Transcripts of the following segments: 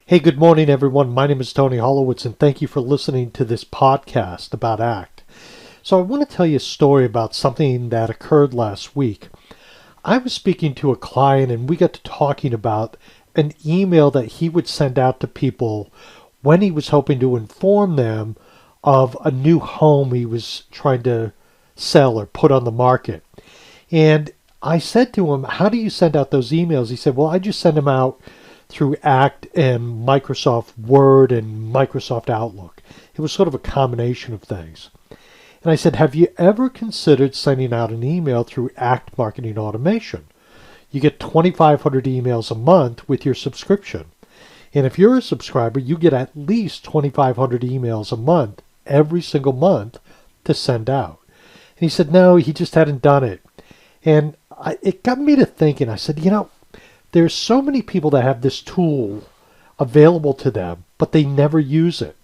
Hey, good morning, everyone. My name is Tony Hollowitz, and thank you for listening to this podcast about ACT. So I want to tell you a story about something that occurred last week. I was speaking to a client, and we got to talking about an email that he would send out to people when he was hoping to inform them of a new home he was trying to sell or put on the market. And I said to him, how do you send out those emails? He said, well, I just send them out through ACT and Microsoft Word and Microsoft Outlook. It was sort of a combination of things. And I said, have you ever considered sending out an email through ACT Marketing Automation? You get 2,500 emails a month with your subscription. And if you're a subscriber, you get at least 2,500 emails a month, every single month, to send out. And he said, no, he just hadn't done it. And it got me to thinking. I said, there's so many people that have this tool available to them, but they never use it.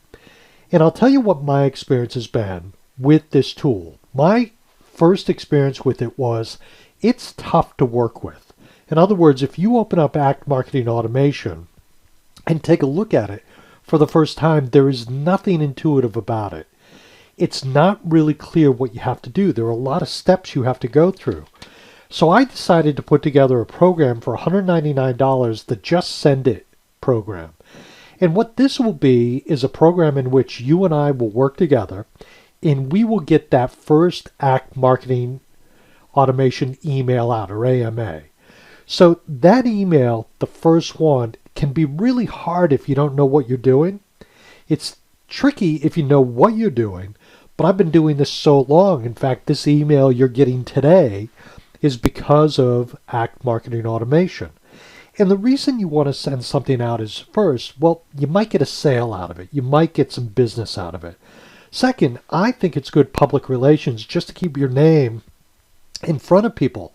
And I'll tell you what my experience has been with this tool. My first experience with it was it's tough to work with. In other words, if you open up ACT Marketing Automation and take a look at it for the first time, there is nothing intuitive about it. It's not really clear what you have to do. There are a lot of steps you have to go through. So I decided to put together a program for $199, the Just Send It program. And what this will be is a program in which you and I will work together, and we will get that first ACT Marketing Automation email out, or AMA. So that email, the first one, can be really hard if you don't know what you're doing. It's tricky if you know what you're doing, but I've been doing this so long. In fact, this email you're getting today is because of ACT Marketing Automation. And the reason you want to send something out is, first, well, you might get a sale out of it. You might get some business out of it. Second, I think it's good public relations just to keep your name in front of people.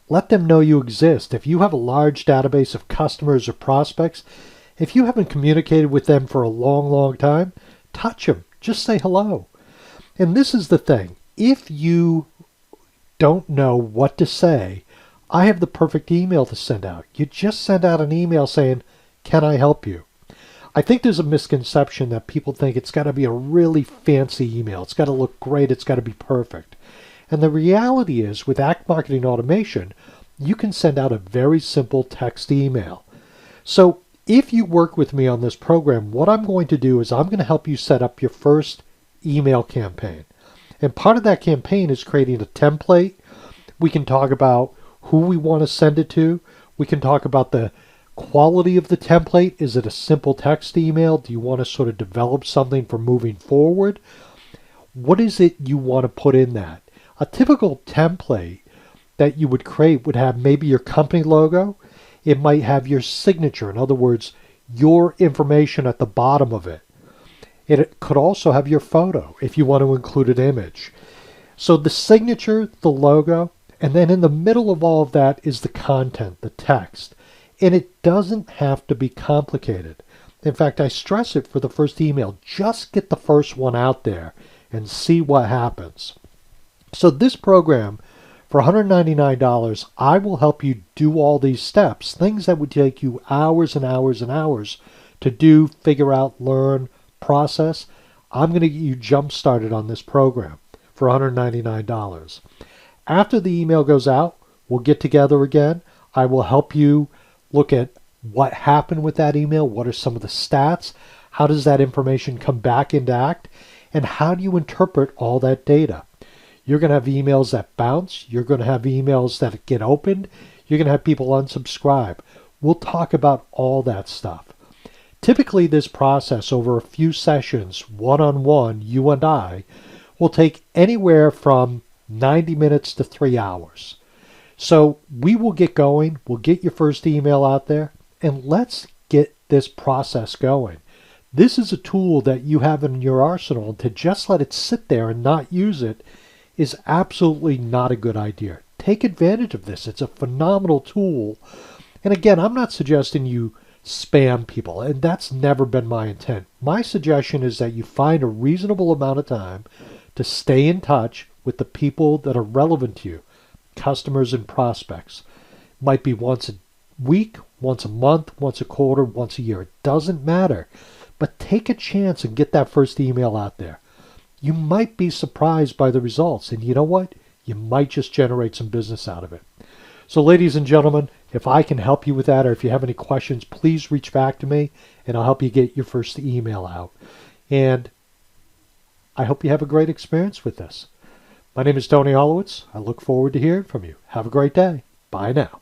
Let them know you exist. If you have a large database of customers or prospects, if you haven't communicated with them for a long, long time, touch them. Just say hello. And this is the thing. If you don't know what to say, I have the perfect email to send out. You just send out an email saying, can I help you? I think there's a misconception that people think it's got to be a really fancy email. It's got to look great. It's got to be perfect. And the reality is, with ACT Marketing Automation, you can send out a very simple text email. So if you work with me on this program, what I'm going to do is I'm going to help you set up your first email campaign. And part of that campaign is creating a template. We can talk about who we want to send it to. We can talk about the quality of the template. Is it a simple text email? Do you want to sort of develop something for moving forward? What is it you want to put in that? A typical template that you would create would have maybe your company logo. It might have your signature. In other words, your information at the bottom of it. It could also have your photo if you want to include an image. So the signature, the logo, and then in the middle of all of that is the content, the text. And it doesn't have to be complicated. In fact, I stress it for the first email. Just get the first one out there and see what happens. So this program, for $199, I will help you do all these steps, things that would take you hours and hours and hours to do, figure out, learn, process. I'm going to get you jump started on this program for $199. After the email goes out, we'll get together again. I will help you look at what happened with that email. What are some of the stats? How does that information come back into ACT? And how do you interpret all that data? You're going to have emails that bounce. You're going to have emails that get opened. You're going to have people unsubscribe. We'll talk about all that stuff. Typically, this process over a few sessions, one-on-one, you and I, will take anywhere from 90 minutes to 3 hours. So we will get going. We'll get your first email out there, and let's get this process going. This is a tool that you have in your arsenal, and to just let it sit there and not use it is absolutely not a good idea. Take advantage of this. It's a phenomenal tool. And again, I'm not suggesting you spam people, and that's never been my intent. My suggestion is that you find a reasonable amount of time to stay in touch with the people that are relevant to you, customers and prospects. Might be once a week, once a month, once a quarter, once a year. It doesn't matter. But take a chance and get that first email out there. You might be surprised by the results. And you know what? You might just generate some business out of it. So ladies and gentlemen, if I can help you with that, or if you have any questions, please reach back to me and I'll help you get your first email out. And I hope you have a great experience with this. My name is Tony Hollowitz. I look forward to hearing from you. Have a great day. Bye now.